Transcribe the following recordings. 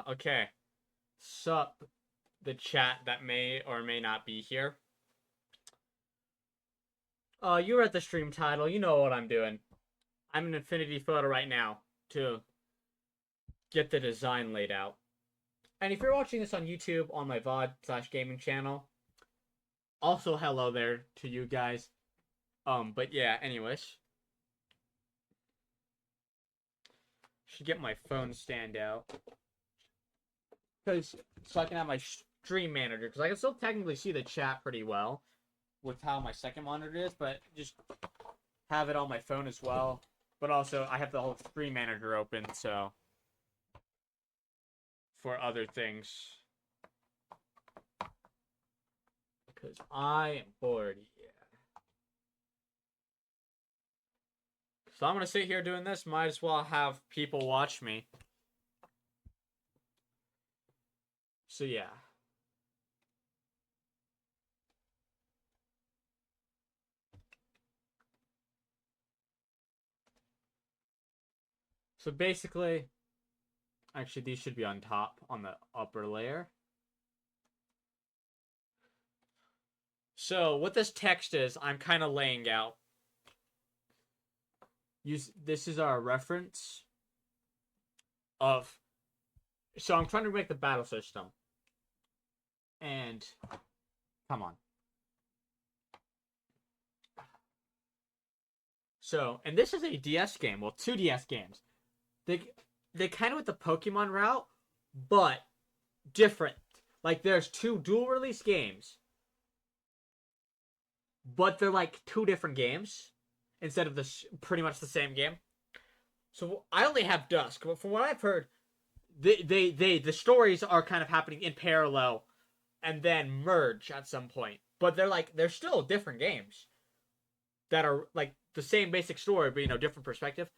Okay. Sup, the chat that may or may not be here. You read the stream title. You know what I'm doing. I'm in Affinity Photo right now to get the design laid out. And if you're watching this on YouTube on my VOD/gaming channel, also hello there to you guys. But yeah, anyways. Should get my phone stand out. So I can have my stream manager, because I can still technically see the chat pretty well with how my second monitor is, but just have it on my phone as well. But also, I have the whole stream manager open, so for other things. Because I am bored, yeah. So I'm going to sit here doing this. Might as well have people watch me. So yeah. So basically, actually these should be on top, on the upper layer. So what this text is, I'm kind of laying out. This is our reference of. So I'm trying to make the battle system. And come on. So, and this is a DS game. Well, two DS games. They kind of went the Pokemon route, but different. Like there's two dual release games, but they're like two different games instead of pretty much the same game. So I only have Dusk, but from what I've heard, the stories are kind of happening in parallel and then merge at some point. But they're still different games that are like the same basic story, but different perspective.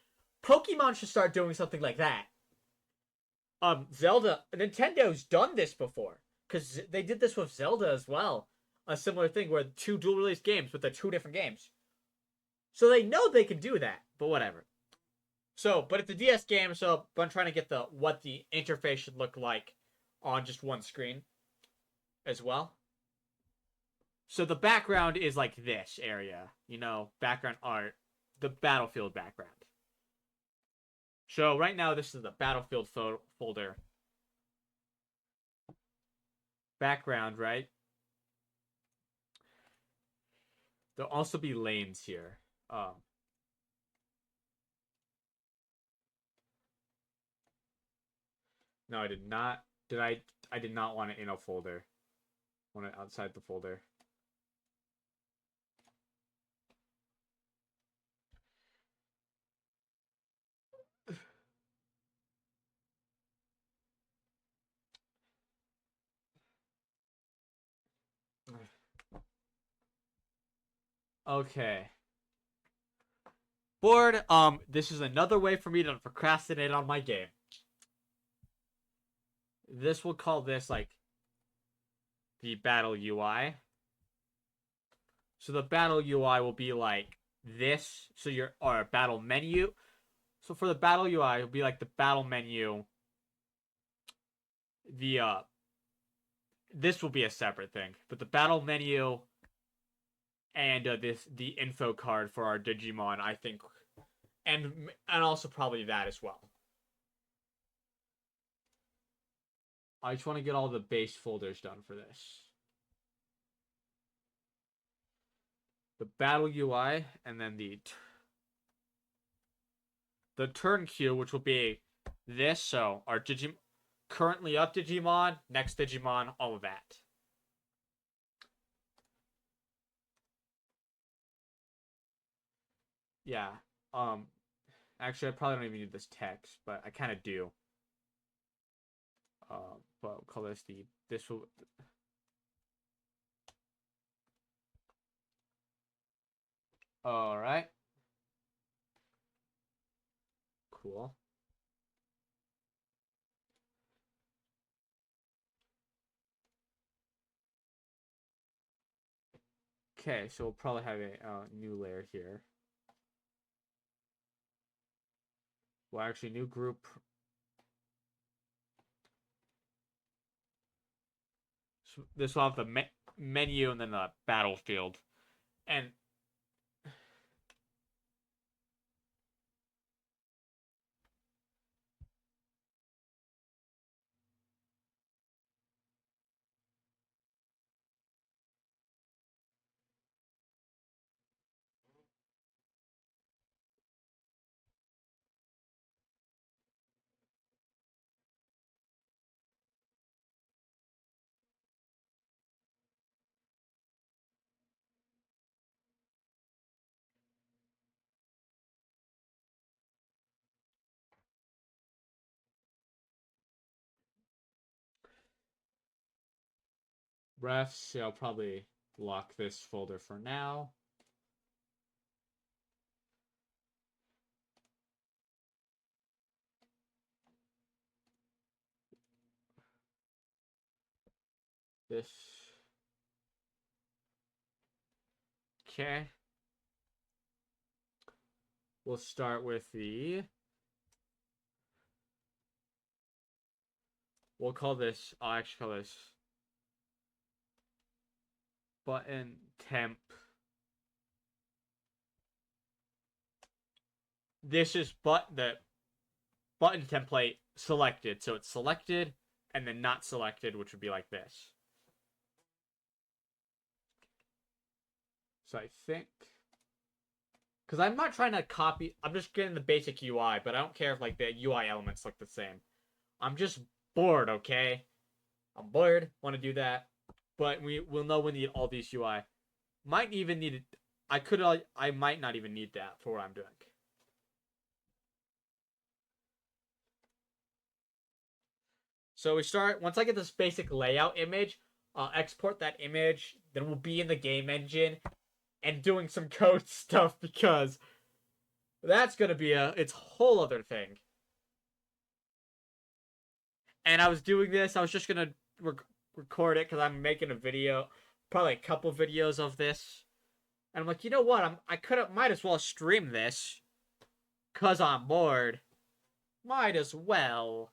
Pokemon should start doing something like that. Zelda, Nintendo's done this before because they did this with Zelda as well. A similar thing where two dual release games, but they're two different games. So they know they can do that, but whatever. So, but it's a DS game, so I'm trying to get what the interface should look like on just one screen as well. So the background is like this area, background art, the battlefield background. So right now this is the battlefield folder. Background, right? There'll also be lanes here. No, I did not. I did not want it in a folder. I want it outside the folder. Okay. Board, this is another way for me to procrastinate on my game. We'll call this like the battle UI. So the battle UI will be like this. So or battle menu. So for the battle UI, it'll be like the battle menu. This will be a separate thing, but the battle menu and the info card for our Digimon, I think, and also probably that as well. I just want to get all the base folders done for this. The battle UI, and then the turn queue, which will be this. So our currently up Digimon, next Digimon, all of that. Yeah. Actually, I probably don't even need this text, but I kind of do. But we'll call this will. All right. Cool. Okay, so we'll probably have a new layer here. Well, actually, new group. So this will have the menu and then the battlefield. And refs, I'll probably lock this folder for now. This. Okay. We'll start with the. We'll call this. I'll actually call this button temp. This is the button template selected. So it's selected and then not selected, which would be like this. So I think. Because I'm not trying to copy. I'm just getting the basic UI, but I don't care if like the UI elements look the same. I'm just bored, okay? I'm bored. Want to do that, but we'll know we need all these UI. Might even need it. I might not even need that for what I'm doing. So we start, once I get this basic layout image, I'll export that image, then we'll be in the game engine and doing some code stuff because that's going to be it's a whole other thing. And I was doing this, I was just going to record it because I'm making a video, probably a couple videos of this. And I'm like, you know what? Might as well stream this because I'm bored. Might as well.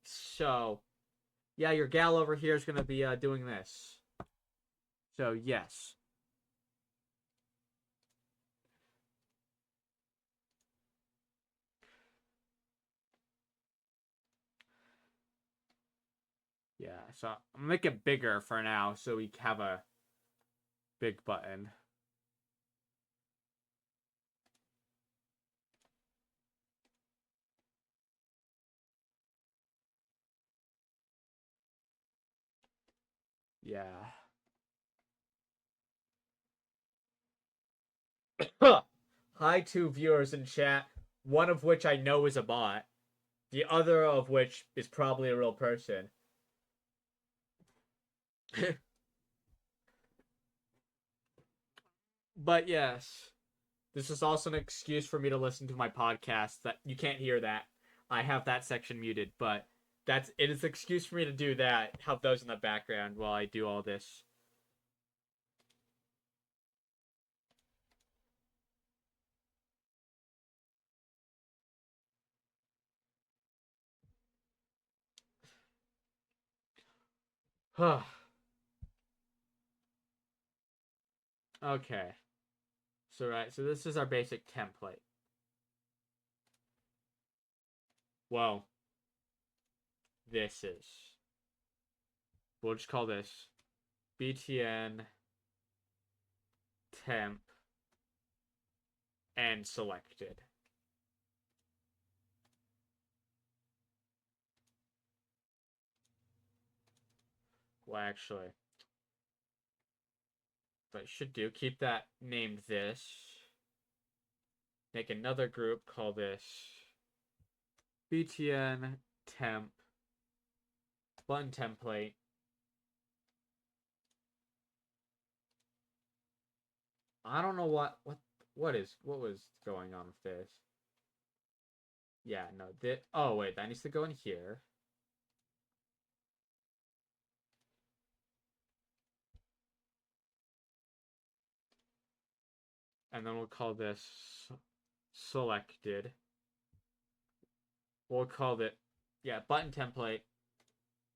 So, yeah, your gal over here is going to be doing this. So, yes. Yeah, so I'm going to make it bigger for now so we have a big button. Yeah. Hi, 2 viewers in chat, one of which I know is a bot, the other of which is probably a real person. But yes, this is also an excuse for me to listen to my podcast. That you can't hear that. I have that section muted, but it is an excuse for me to do that. Have those in the background while I do all this. Okay. So this is our basic template. Well, this is. We'll just call this BTN temp and selected. Well, actually, what I should do, keep that named this. Make another group, call this BTN temp button template. I don't know what was going on with this. Yeah, no, oh wait, that needs to go in here. And then we'll call this selected. We'll call it, yeah, button template,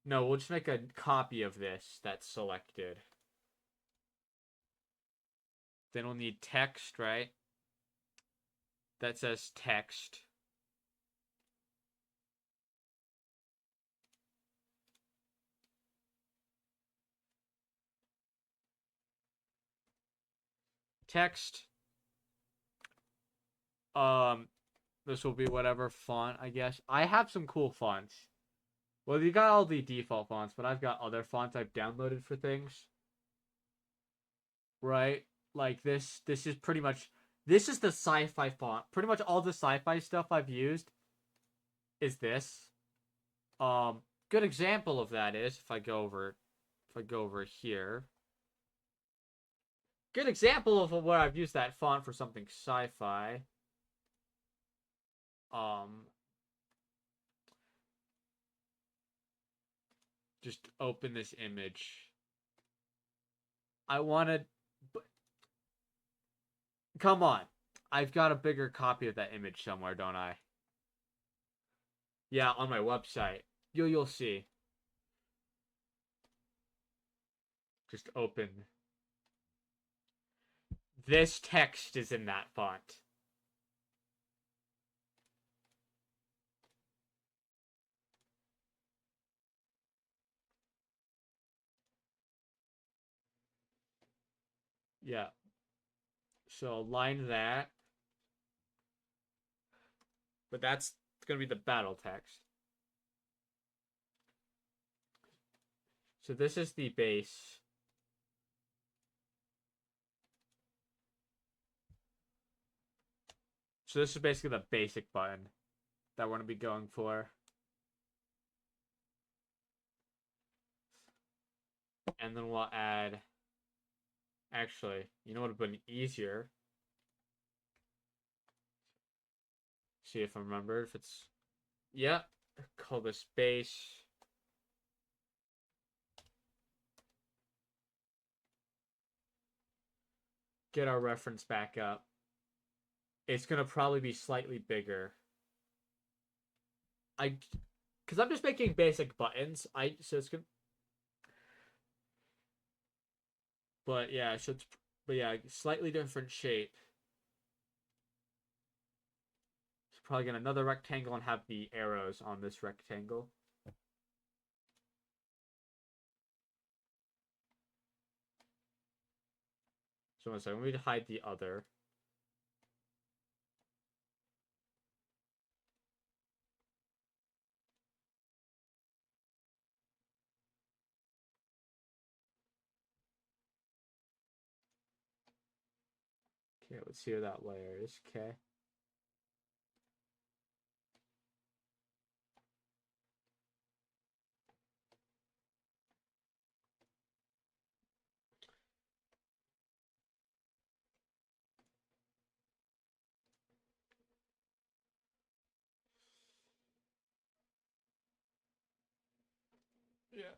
No, we'll just make a copy of this that's selected. Then we'll need text, right? That says text. Text. This will be whatever font, I guess. I have some cool fonts. Well, you got all the default fonts, but I've got other fonts I've downloaded for things. Right? Like this is pretty much, this is the sci-fi font. Pretty much all the sci-fi stuff I've used is this. Good example of that is if I go over here. Good example of where I've used that font for something sci-fi. Just open this image. I wanted... Come on. I've got a bigger copy of that image somewhere, don't I? Yeah, on my website. You'll see. Just open. This text is in that font. Yeah. So align that. But that's going to be the battle text. So this is the base. So this is basically the basic button that we're going to be going for. And then we'll add... Actually, you know what would have been easier? See if I remember if it's... Yeah. Call this base. Get our reference back up. It's going to probably be slightly bigger. Because I'm just making basic buttons. So it's going to... But yeah, so it's... But yeah, slightly different shape. So probably get another rectangle and have the arrows on this rectangle. So one second, we need to hide the other. Okay, let's see where that layer is. Okay. Yeah.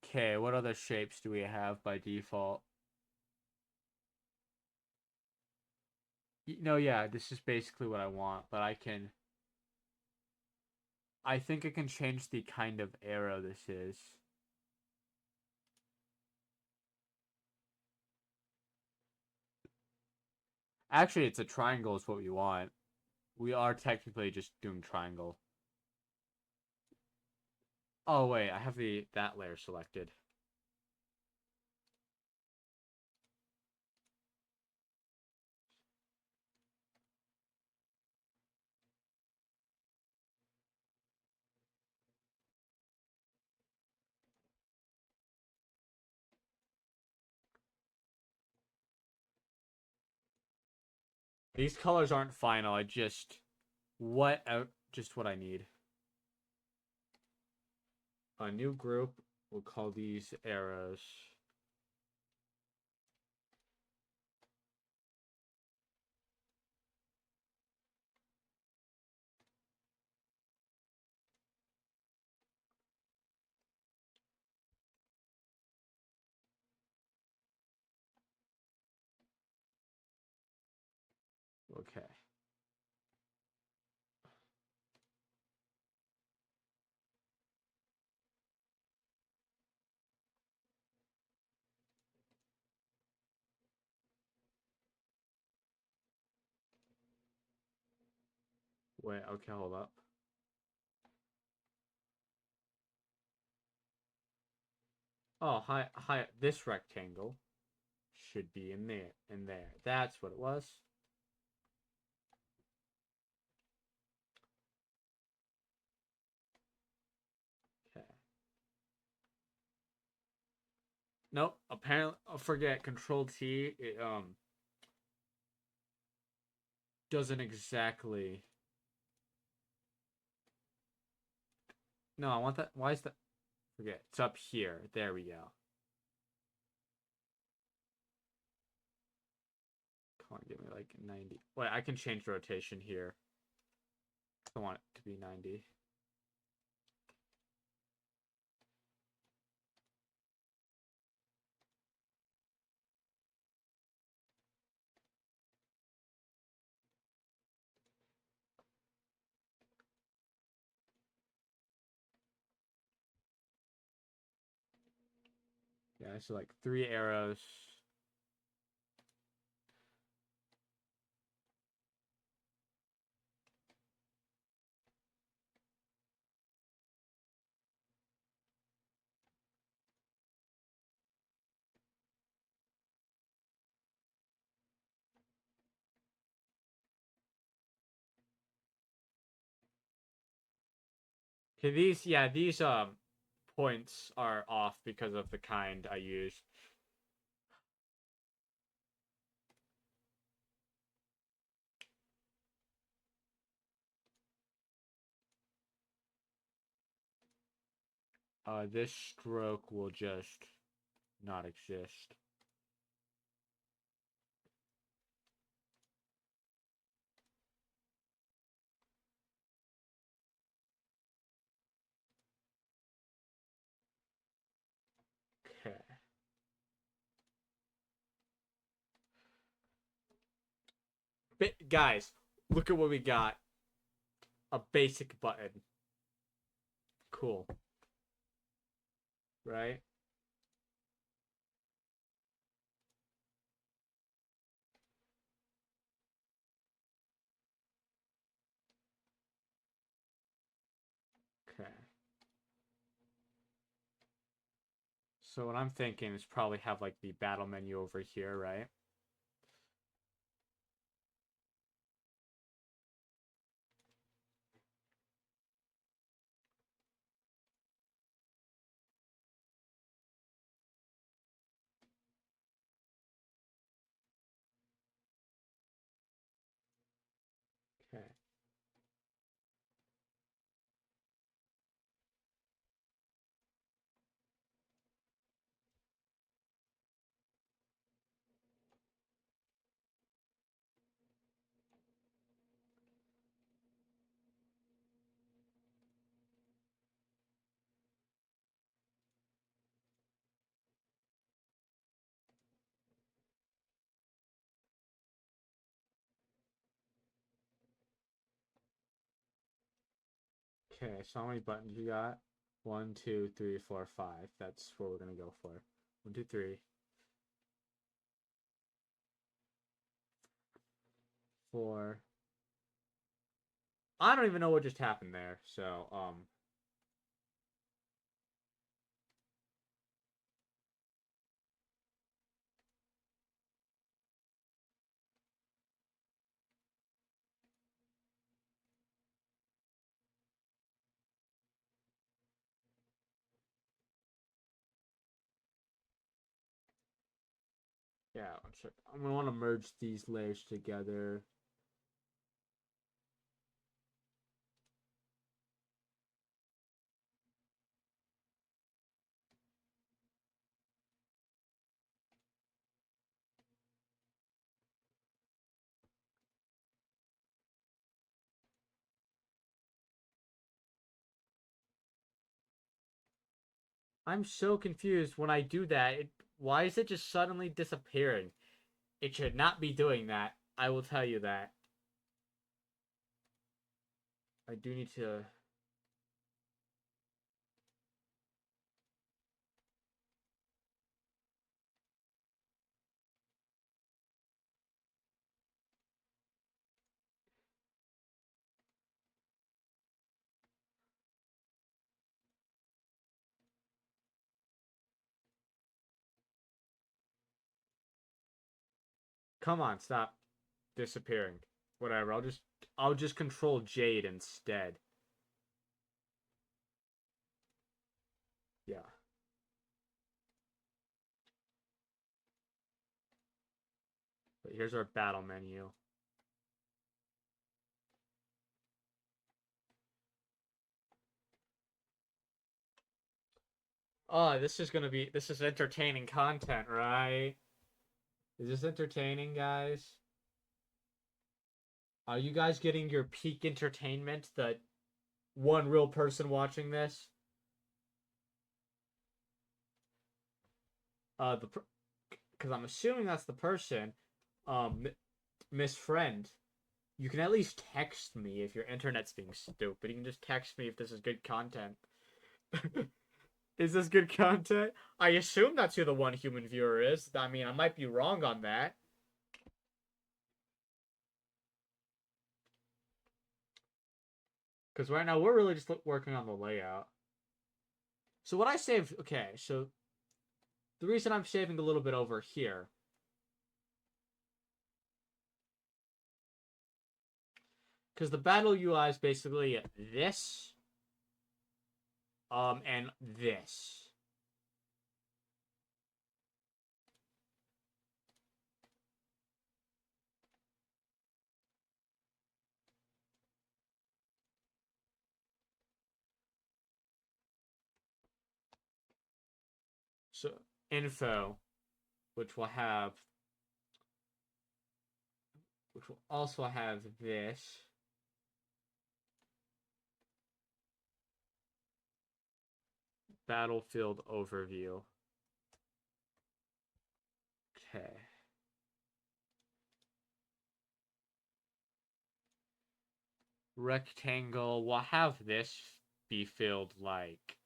Okay, what other shapes do we have by default? No, yeah, this is basically what I want, but I think I can change the kind of arrow this is. Actually, it's a triangle is what we want. We are technically just doing triangle. Oh, wait, I have that layer selected. These colors aren't final. Just what I need. A new group. We'll call these arrows. Okay. Wait, okay, hold up. Oh, hi, this rectangle should be in there. That's what it was. Okay. Nope, apparently, forget Control T, it, doesn't exactly... No, I want that, why is that? Forget, it's up here, there we go. Come on, give me like 90. Wait, I can change rotation here. I want it to be 90. Yeah, so like 3 arrows. Okay, these points are off because of the kind I used. This stroke will just not exist. Okay. But guys, look at what we got. A basic button. Cool. Right? Okay. So what I'm thinking is probably have like the battle menu over here, right? Okay. Okay, so how many buttons you got? 1, 2, 3, 4, 5. That's what we're gonna go for. 1, 2, 3, 4. I don't even know what just happened there. So, yeah, I'm gonna want to merge these layers together. I'm so confused when I do that. Why is it just suddenly disappearing? It should not be doing that. I will tell you that. I do need to... Come on, stop disappearing. Whatever. I'll just control Jade instead. Yeah. But here's our battle menu. Oh, this is entertaining content, right? Is this entertaining, guys? Are you guys getting your peak entertainment? That one real person watching this? Because I'm assuming that's the person. Miss Friend, you can at least text me if your internet's being stupid. You can just text me if this is good content. Is this good content? I assume that's who the one human viewer is. I mean, I might be wrong on that. Because right now we're really just working on the layout. So what I saved, okay, so the reason I'm saving a little bit over here, because the battle UI is basically this, and this. So info, which will also have this. Battlefield overview. Okay. Rectangle. We'll have this be filled like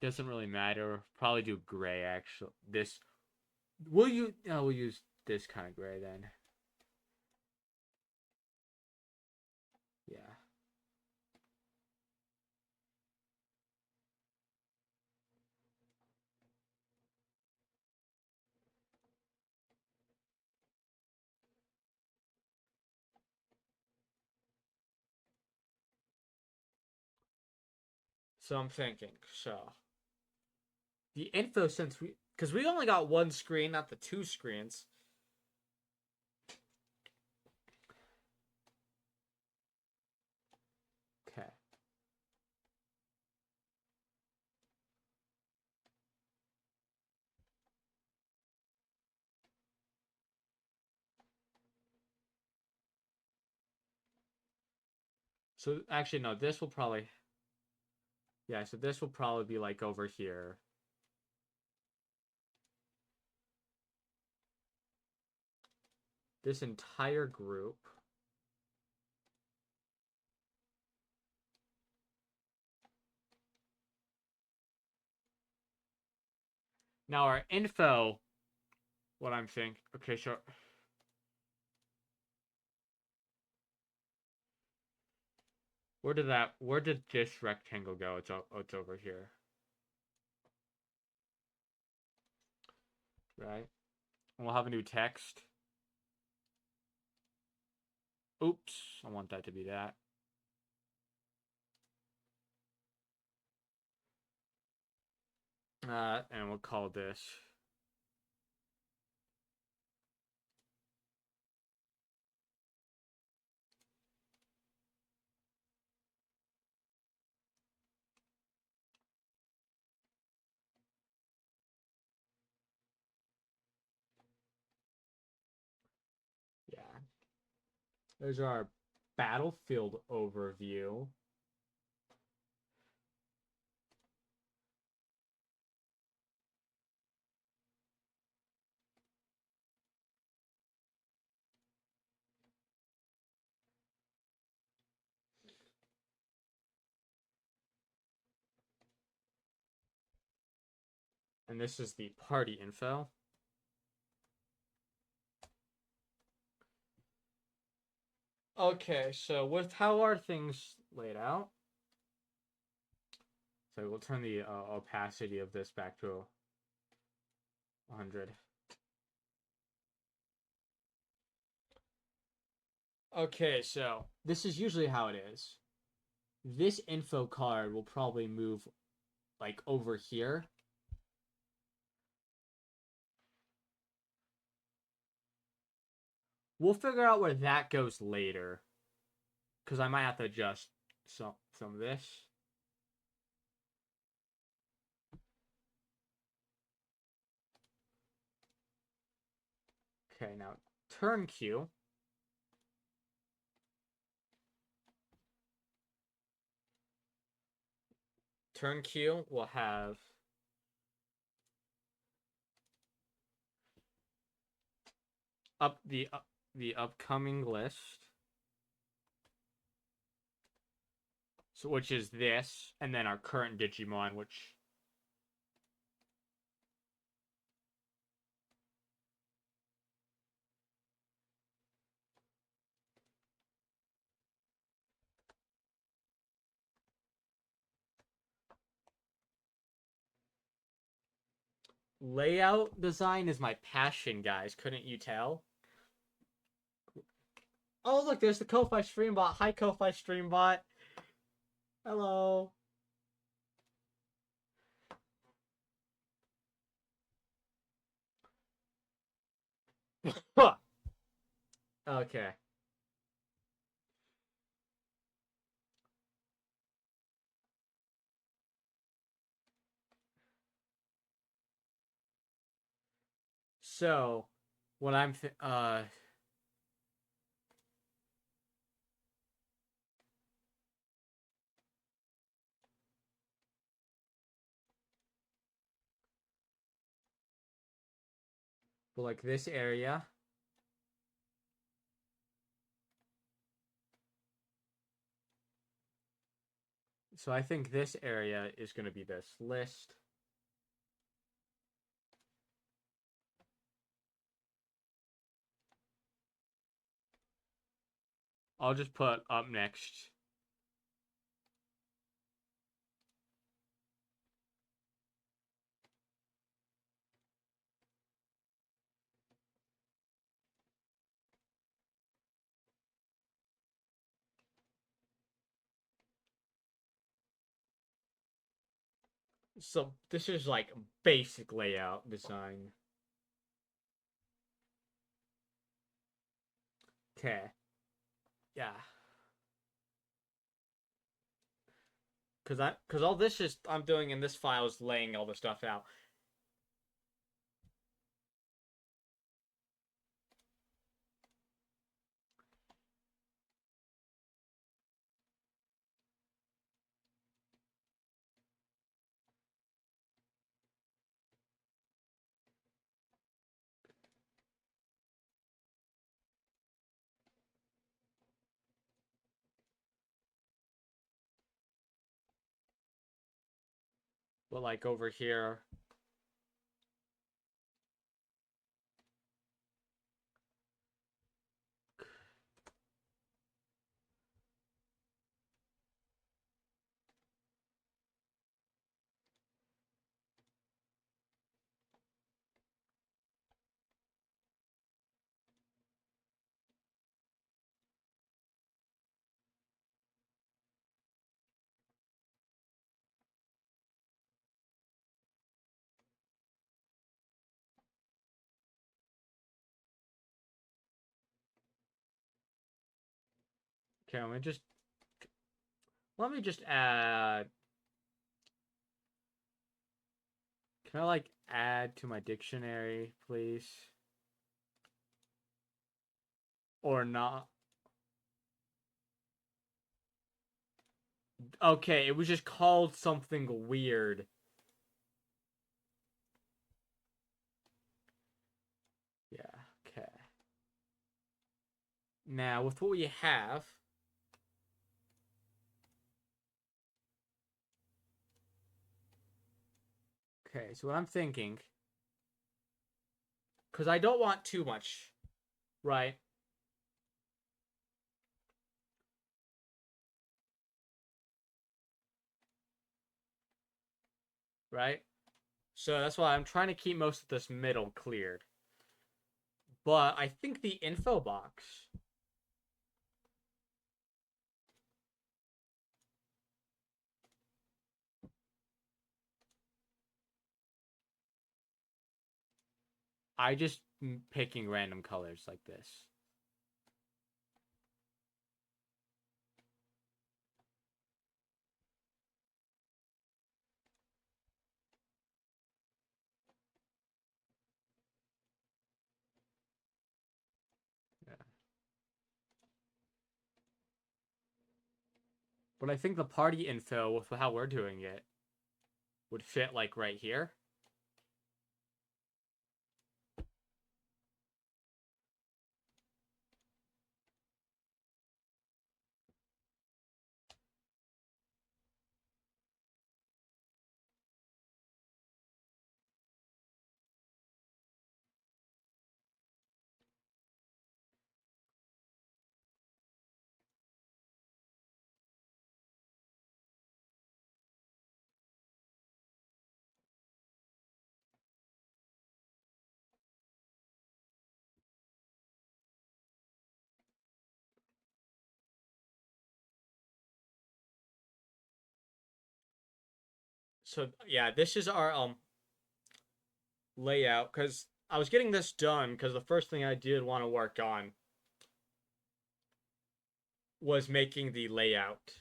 doesn't really matter. Probably do gray actually. This we'll use this kind of gray then. Yeah. So I'm thinking, so the info, because we only got one screen, not the two screens. Okay. So actually no, this will probably, yeah, so this will probably be like over here. This entire group. Now our info, what I'm thinking, okay, sure. Where did this rectangle go? It's over here. Right? And we'll have a new text. Oops, I want that to be that. And we'll call this. Yeah. There's our battlefield overview. And this is the party info. Okay, so with how are things laid out? So we'll turn the opacity of this back to 100. Okay, so this is usually how it is. This info card will probably move like over here. We'll figure out where that goes later. Because I might have to adjust some of this. Okay, now turn Q. Turn Q will have the upcoming list. So which is this, and then our current Digimon, which layout design is my passion, guys. Couldn't you tell? Oh, look, there's the Ko-Fi Streambot. Hi, Ko-Fi Streambot. Hello. Okay. So, what I'm like this area. So I think this area is going to be this list. I'll just put up next. So this is like basic layout design. Okay. Yeah. Cause all this is I'm doing in this file is laying all the stuff out. But like over here. Okay, let me just add. Can I like add to my dictionary, please? Or not? Okay, it was just called something weird. Yeah, okay. Now, with what we have... Okay, so what I'm thinking... Because I don't want too much, right? right? So that's why I'm trying to keep most of this middle cleared. But I think the info box. I just picking random colors like this. Yeah. But I think the party info with how we're doing it would fit like right here. So yeah, this is our layout because I was getting this done because the first thing I did want to work on was making the layout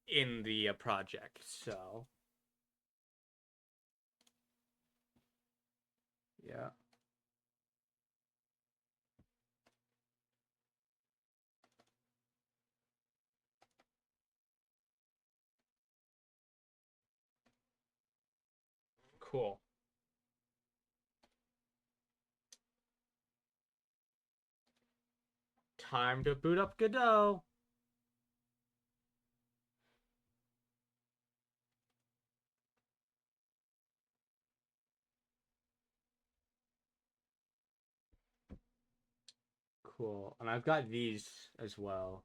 in the project. So yeah. Cool. Time to boot up Godot. Cool. And I've got these as well.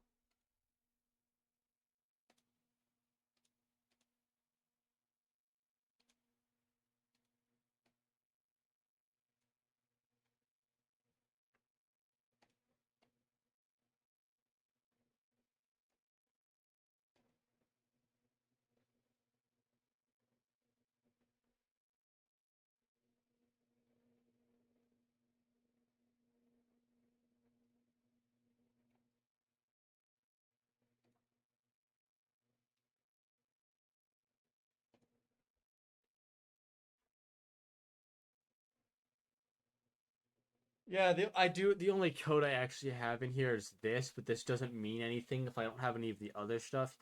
Yeah, I do. The only code I actually have in here is this, but this doesn't mean anything if I don't have any of the other stuff.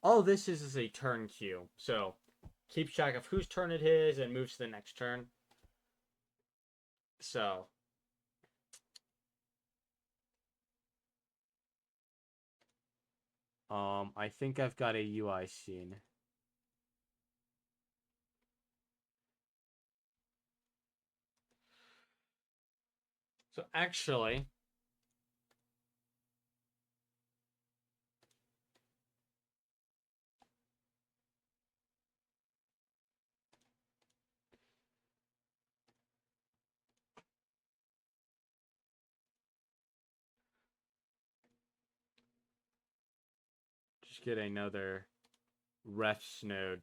All this is a turn queue, so keeps track of whose turn it is and moves to the next turn. So I think I've got a UI scene. So actually, just get another refs node.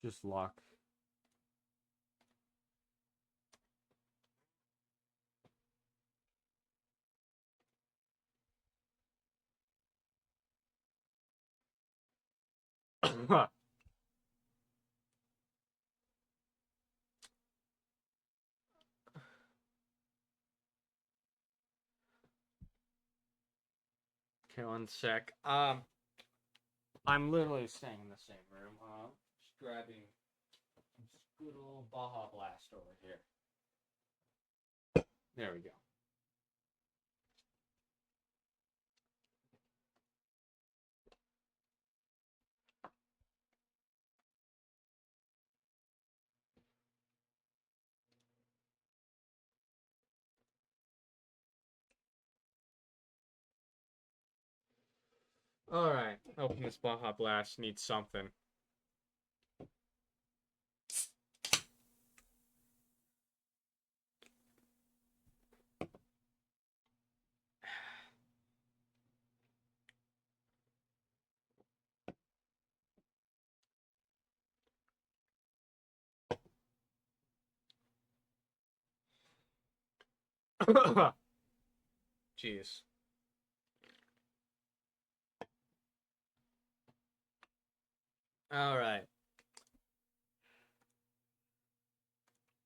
Just lock. Okay, one sec. I'm literally staying in the same room. Just grabbing some good old Baja Blast over here. There we go. Alright, open this Baja Blast. Needs something. Jeez. Alright.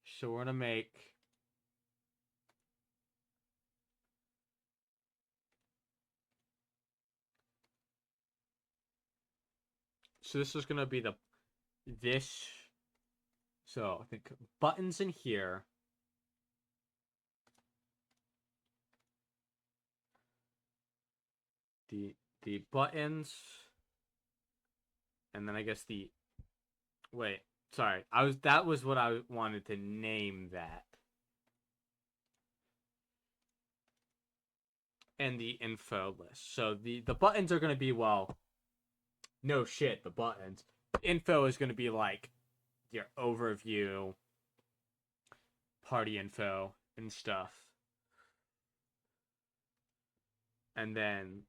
So we're gonna make... So this is gonna be the... This... So, I think buttons in here. The buttons... And then I guess the... Wait, sorry. That was what I wanted to name that. And the info list. So the buttons are going to be, well, no shit, the buttons. Info is going to be like your overview, party info, and stuff. And then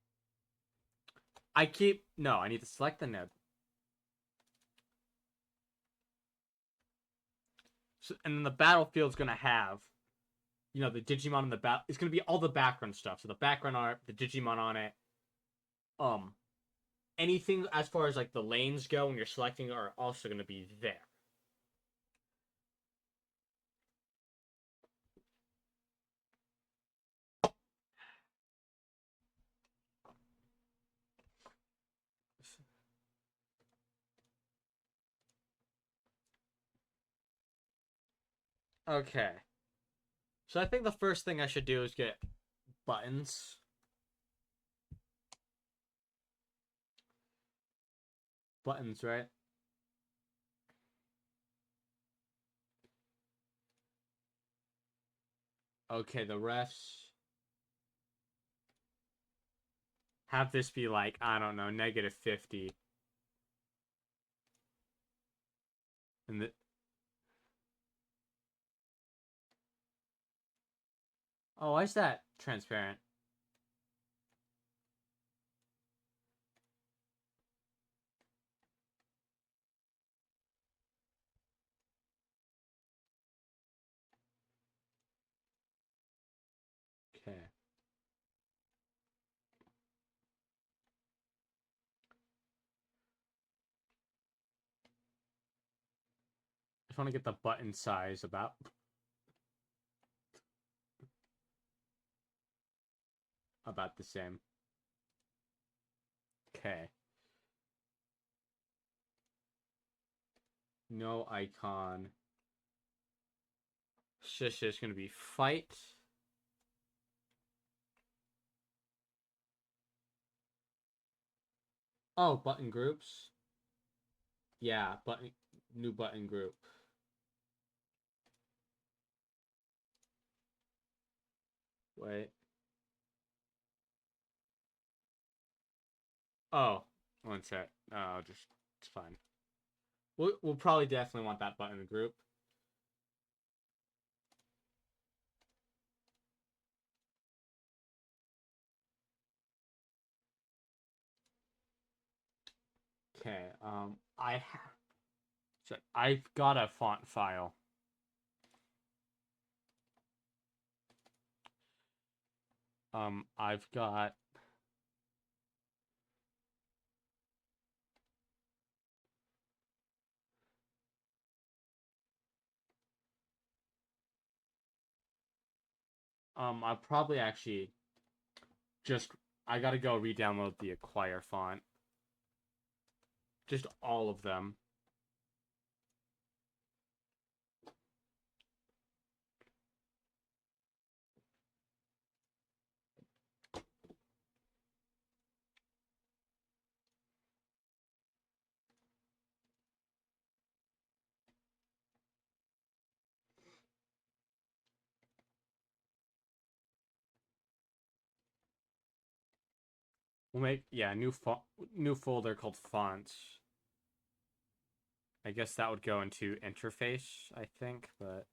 I need to select the node. So, and then the battlefield's going to have, the Digimon in the battle. It's going to be all the background stuff. So the background art, the Digimon on it. Anything as far as like the lanes go when you're selecting are also going to be there. Okay. So I think the first thing I should do is get buttons. Buttons, right? Okay, the refs have this be like, I don't know, -50. And the... Oh, why is that transparent? Okay. I just want to get the button size about the same. Okay. No icon. It's just going to be fight. Oh, button groups. Yeah, new button group. Wait. Oh, one sec. It's fine. We'll probably definitely want that button group. Okay. I've got a font file. I've got I'll probably actually I gotta go re-download the Acquire font. Just all of them. We'll make, yeah, new folder called fonts. I guess that would go into interface, I think, but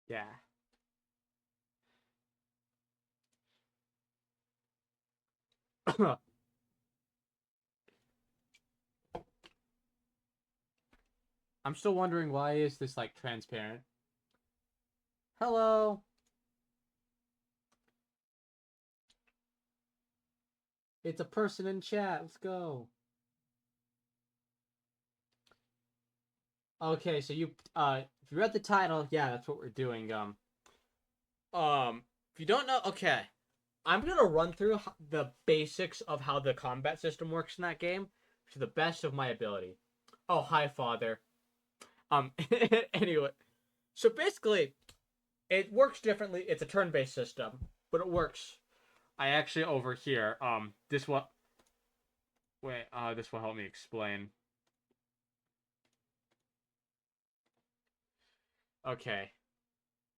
yeah. I'm still wondering, why is this like transparent? Hello. It's a person in chat. Let's go. Okay, so if you read the title, yeah, that's what we're doing. If you don't know, okay, I'm gonna run through the basics of how the combat system works in that game to the best of my ability. Oh, hi, father. Anyway, so basically, it works differently. It's a turn-based system, but it works. I actually over here, this what? Wait, this will help me explain. Okay,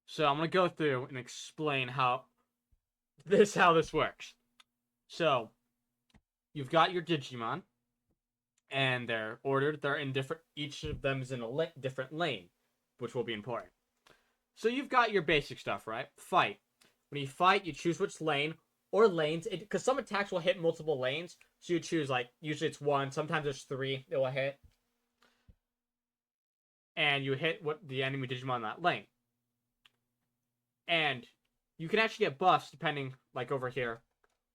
so I'm gonna go through and explain how this works. So you've got your Digimon, and they're ordered. They're in different. Each of them is in a different lane, which will be important. So you've got your basic stuff, right? Fight. When you fight, you choose which lane or lanes, because some attacks will hit multiple lanes. So you choose, like, usually it's one. Sometimes there's three it will hit, and you hit what the enemy Digimon in that lane. And you can actually get buffs depending, like over here,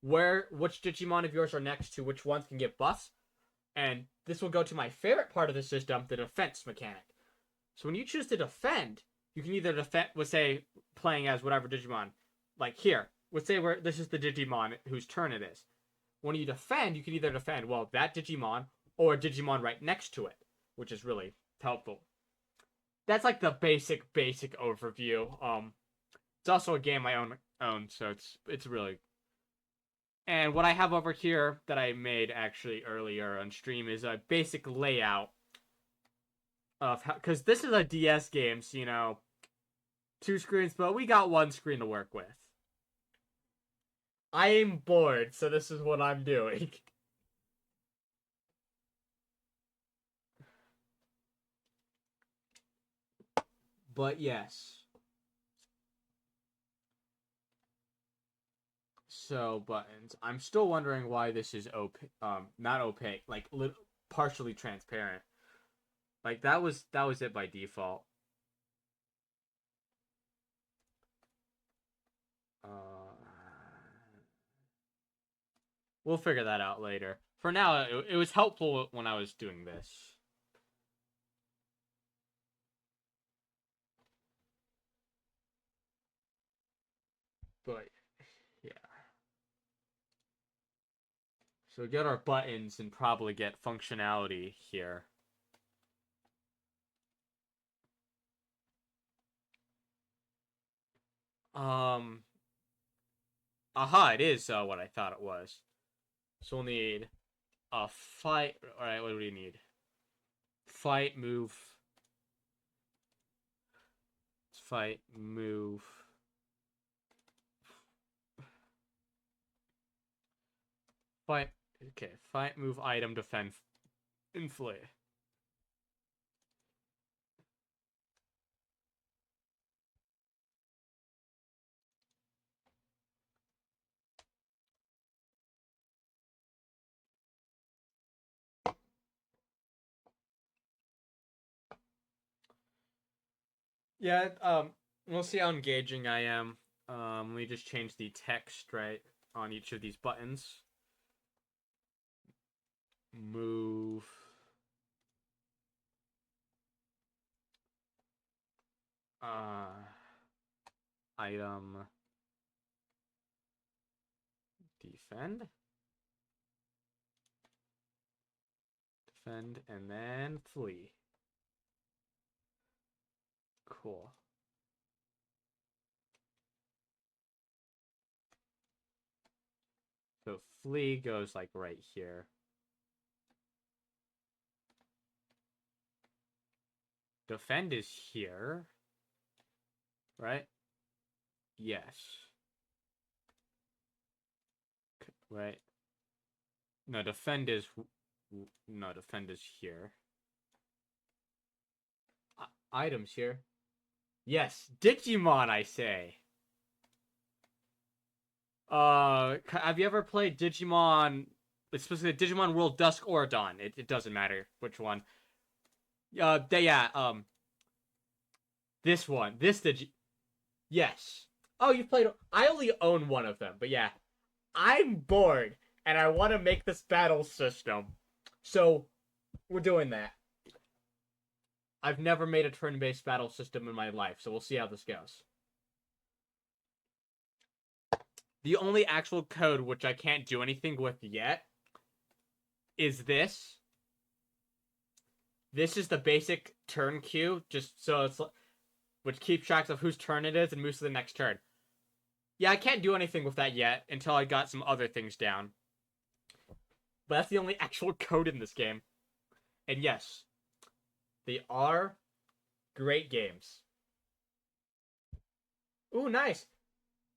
which Digimon of yours are next to which ones can get buffs. And this will go to my favorite part of the system, the defense mechanic. So when you choose to defend, you can either defend, let's say, playing as whatever Digimon, like here, let's say this is the Digimon whose turn it is. When you defend, you can either defend, well, that Digimon or a Digimon right next to it, which is really helpful. That's like the basic overview. It's also a game I own, so it's really. And what I have over here that I made actually earlier on stream is a basic layout of how, because this is a DS game, so two screens, but we got one screen to work with. I'm bored, so this is what I'm doing. But yes. So buttons. I'm still wondering why this is not opaque, like partially transparent. Like that was it by default. We'll figure that out later. For now, it was helpful when I was doing this. But yeah. So get our buttons and probably get functionality here. Aha, it is what I thought it was. So we'll need a fight. All right, what do we need? Fight, move. Fight, move. Fight. Okay, fight, move, item, defend, inflate. Yeah, we'll see how engaging I am. Let me just change the text, right? on each of these buttons. Move. Item. Defend. Defend, and then flee. Cool. So flee goes like right here. Defend is here. Right? Yes. Right. No, defend is here. Items here. Yes, Digimon, I say. Have you ever played Digimon, specifically Digimon World Dusk or Dawn? It doesn't matter which one. This one. Yes. Oh, you played... I only own one of them, but yeah. I'm bored, and I want to make this battle system. So, we're doing that. I've never made a turn-based battle system in my life, so we'll see how this goes. The only actual code which I can't do anything with yet is this. This is the basic turn queue, just so it's... which keeps track of whose turn it is and moves to the next turn. Yeah, I can't do anything with that yet until I got some other things down. But that's the only actual code in this game. And yes, they are great games. Ooh, nice.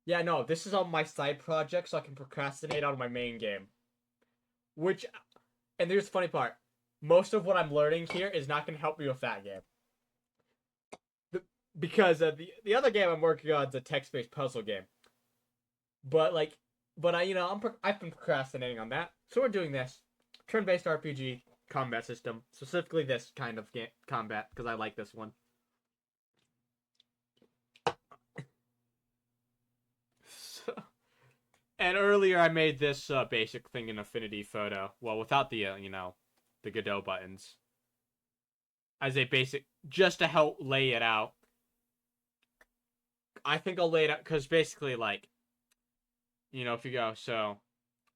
Yeah, no, this is on my side project so I can procrastinate on my main game. Which, and here's the funny part. Most of what I'm learning here is not going to help me with that game. Because the other game I'm working on is a text-based puzzle game. But I've been procrastinating on that. So we're doing this. Turn-based RPG combat system. Specifically this kind of combat, because I like this one. And earlier I made this basic thing in Affinity Photo. Well, without the, the Godot buttons. As a basic, just to help lay it out. I think I'll lay it out, because basically, if you go, so,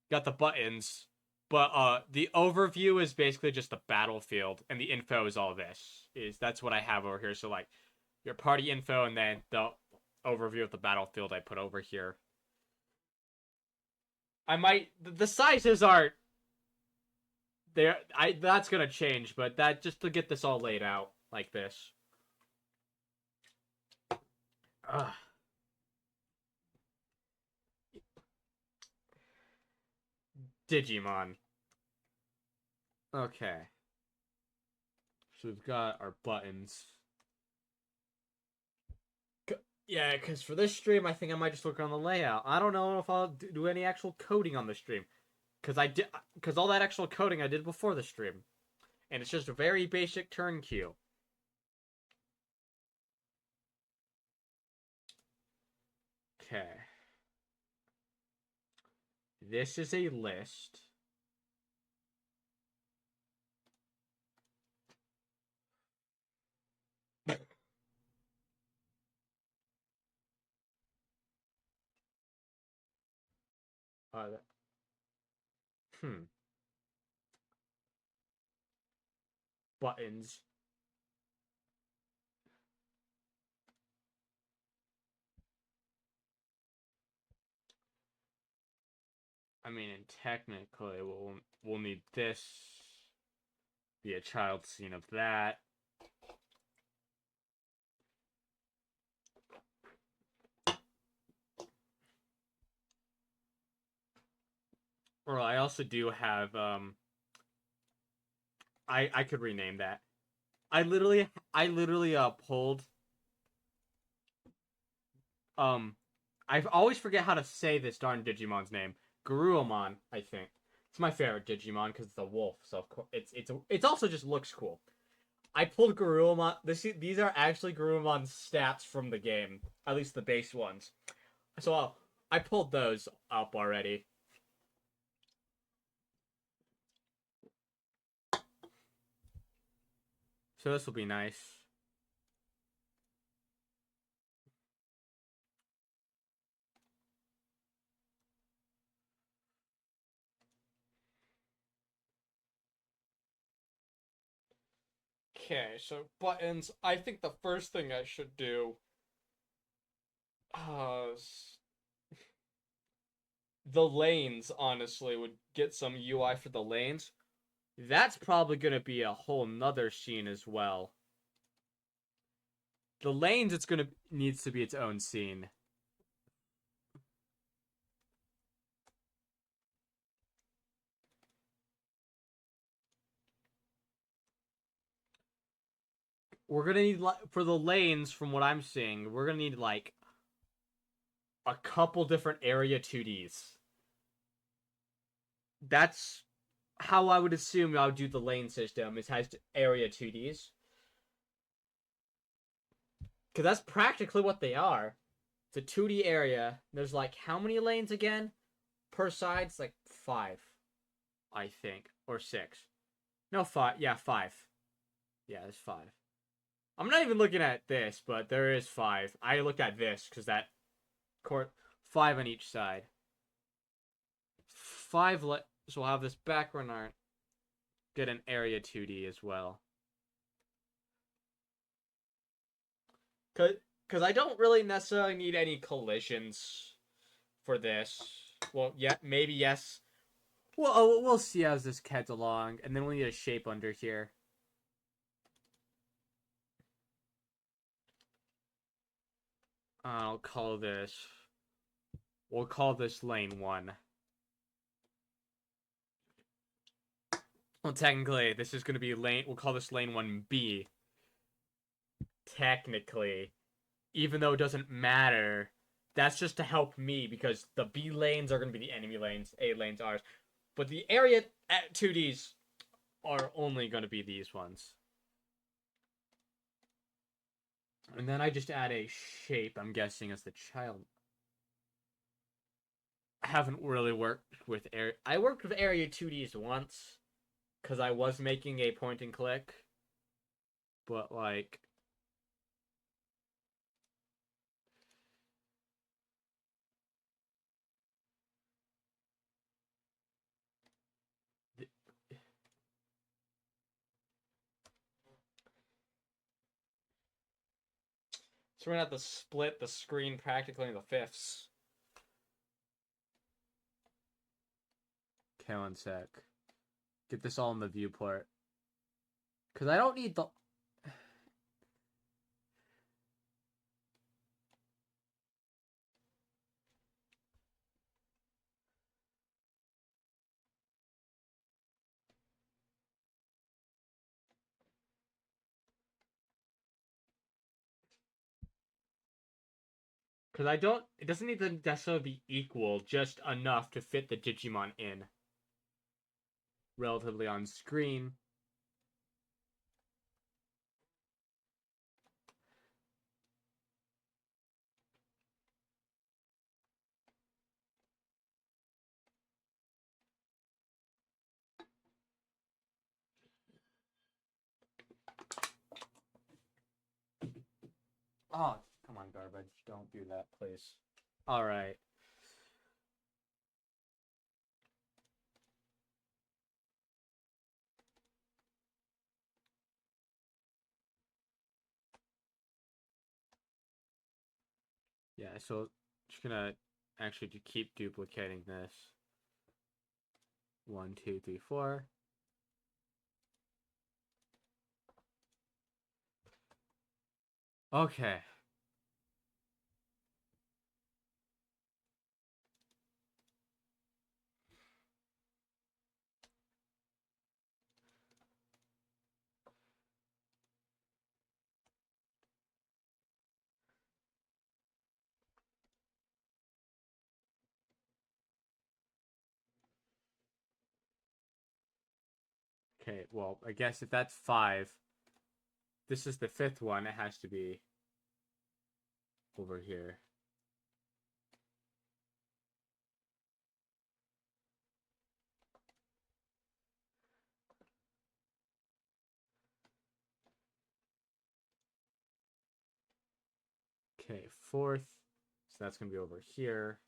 got the buttons, but the overview is basically just the battlefield, and the info is all this. That's what I have over here, so, your party info, and then the overview of the battlefield I put over here. The sizes are, that's gonna change, but just to get this all laid out, like this. Digimon. Okay. So we've got our buttons. Yeah, because for this stream, I think I might just work on the layout. I don't know if I'll do any actual coding on the stream. Because all that actual coding I did before the stream. And it's just a very basic turn queue. Okay. This is a list. Buttons. I mean, and technically, we'll need this. Be a child scene of that. Or I also do have I could rename that. I literally pulled I always forget how to say this darn Digimon's name. Garurumon, I think. It's my favorite Digimon because it's a wolf, so of course it's also just looks cool. I pulled Garurumon. These are actually Garurumon's stats from the game, at least the base ones. So I pulled those up already. So this will be nice. Okay, so buttons. I think the first thing I should do the lanes, honestly, would get some UI for the lanes. That's probably going to be a whole nother scene as well. The lanes, it's going to needs to be its own scene. We're going to need, for the lanes, from what I'm seeing, we're going to need, like, a couple different area 2Ds. That's how I would assume I would do the lane system, is has area 2Ds. Because that's practically what they are. It's a 2D area. There's like, how many lanes again? Per side? It's like 5, I think. Or 6. No, 5. Yeah, 5. Yeah, there's 5. I'm not even looking at this, but there is 5. I looked at this, because that... 5 on each side. 5 so we'll have this background art. Get an area 2D as well. Because I don't really necessarily need any collisions for this. Well, yeah, maybe yes. Well, we'll see as this heads along, and then we'll need a shape under here. I'll call this... We'll call this lane 1. Well, technically, this is going to be lane... We'll call this lane 1B. Technically. Even though it doesn't matter... That's just to help me, because the B lanes are going to be the enemy lanes, A lanes are ours. But the area 2Ds are only going to be these ones. And then I just add a shape, I'm guessing, as the child. I haven't really worked with area... I worked with area 2Ds once, because I was making a point and click. But, like... So we're gonna have to split the screen practically into fifths. Okay, one sec. Get this all in the viewport. Because I don't need the... Because I don't... It doesn't need to necessarily be equal, just enough to fit the Digimon in. Relatively on screen. Oh, come on, garbage. Don't do that, please. Alright. Yeah, so just gonna actually keep duplicating this. 1, 2, 3, 4. Okay. Okay, well, I guess if that's 5, this is the 5th one, it has to be over here. Okay, 4th. So that's going to be over here.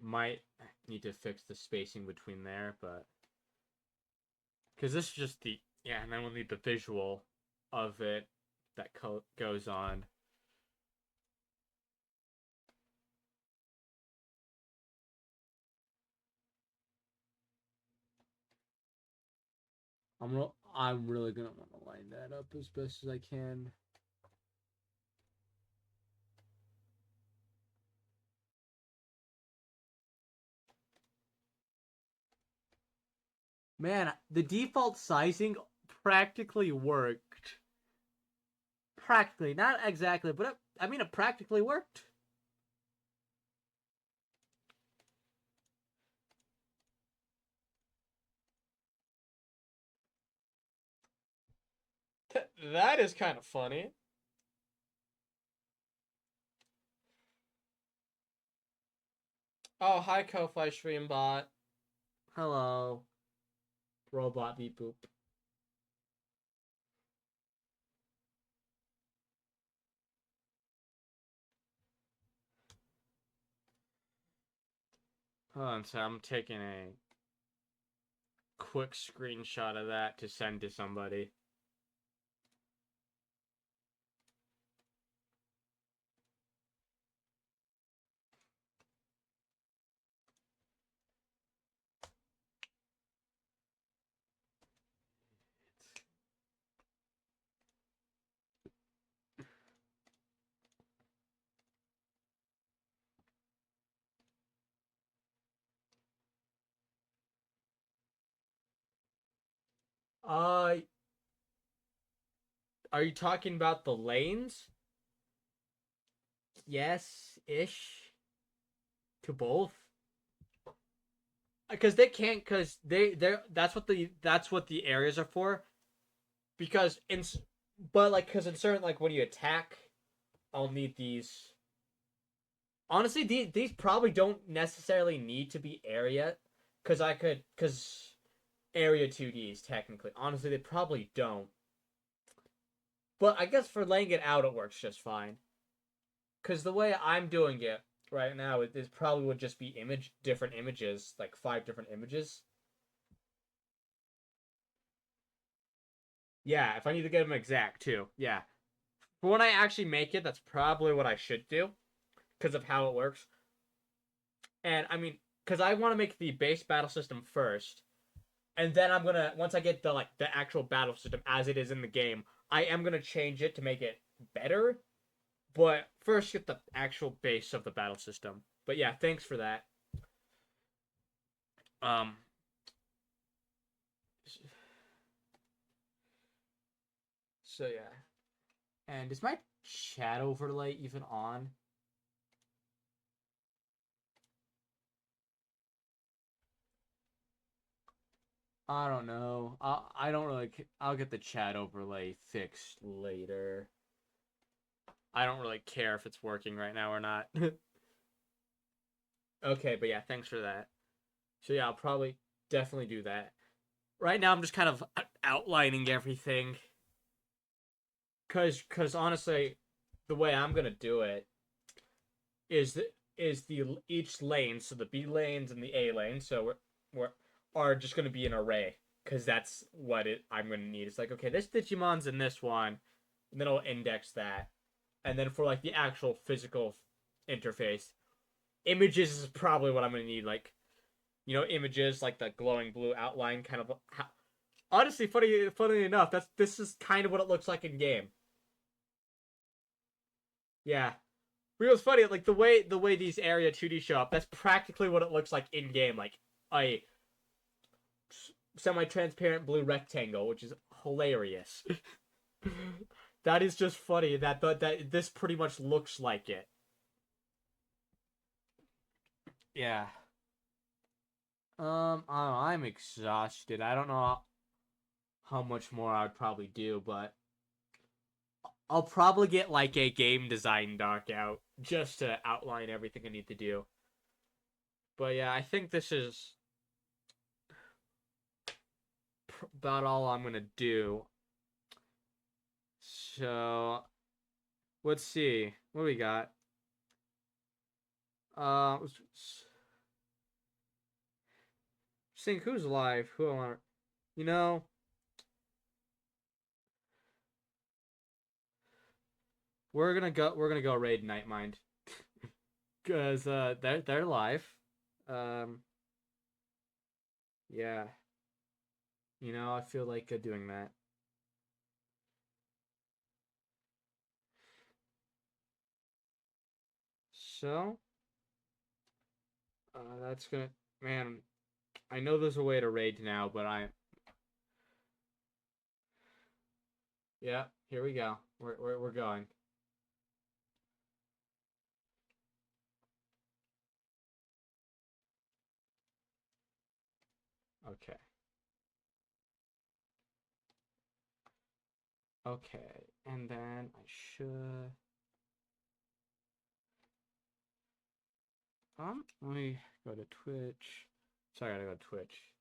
Might need to fix the spacing between there, but... Because this is just the... Yeah, and then we'll need the visual of it that goes on. I'm really gonna want to line that up as best as I can. Man, the default sizing practically worked. Practically, not exactly, but I mean, it practically worked. That is kind of funny. Oh, hi, Ko-Fi Streambot. Hello. Robot beep boop. Hold on, so I'm taking a quick screenshot of that to send to somebody. Uh, are you talking about the lanes? Yes-ish. To both. Because they can't, because that's what the areas are for. Because because in certain, like, when you attack, I'll need these. Honestly, these probably don't necessarily need to be area, because area 2Ds, technically. Honestly, they probably don't. But I guess for laying it out, it works just fine. Because the way I'm doing it right now, it probably would just be different images, like 5 different images. Yeah, if I need to get them exact, too. Yeah. But when I actually make it, that's probably what I should do. Because of how it works. And, I mean, because I want to make the base battle system first. And then I'm gonna, once I get the actual battle system as it is in the game, I am gonna change it to make it better. But first, get the actual base of the battle system. But yeah, thanks for that. Um. So yeah. And is my chat overlay even on? I don't know. I don't really. I'll get the chat overlay fixed later. I don't really care if it's working right now or not. Okay, but yeah, thanks for that. So yeah, I'll probably definitely do that. Right now, I'm just kind of outlining everything. Cause honestly, the way I'm gonna do it is each lane, so the B lanes and the A lane, so are just gonna be an array, cause that's what I'm gonna need. It's like, okay, this Digimon's in this one, and then I'll index that, and then for like the actual physical interface, images is probably what I'm gonna need, like, images like the glowing blue outline, kind of. Honestly, funny enough, this is kind of what it looks like in game. Yeah. But it was funny, like the way these area 2D show up, that's practically what it looks like in game, like a semi-transparent blue rectangle, which is hilarious. That is just funny that this pretty much looks like it. Yeah. I don't know, I'm exhausted. I don't know how much more I would probably do, but I'll probably get like a game design doc out just to outline everything I need to do. But yeah, I think this is about all I'm gonna do. So let's see what we got. Think who's live? Who I want? You know, we're gonna go. We're gonna go raid Nightmind, cause they're live. Yeah. You know, I feel like doing that. So, that's gonna, man. I know there's a way to raid now, but yeah. Here we go. We're going. Okay. Okay, and then I should. Let me go to Twitch. Sorry, I gotta go to Twitch.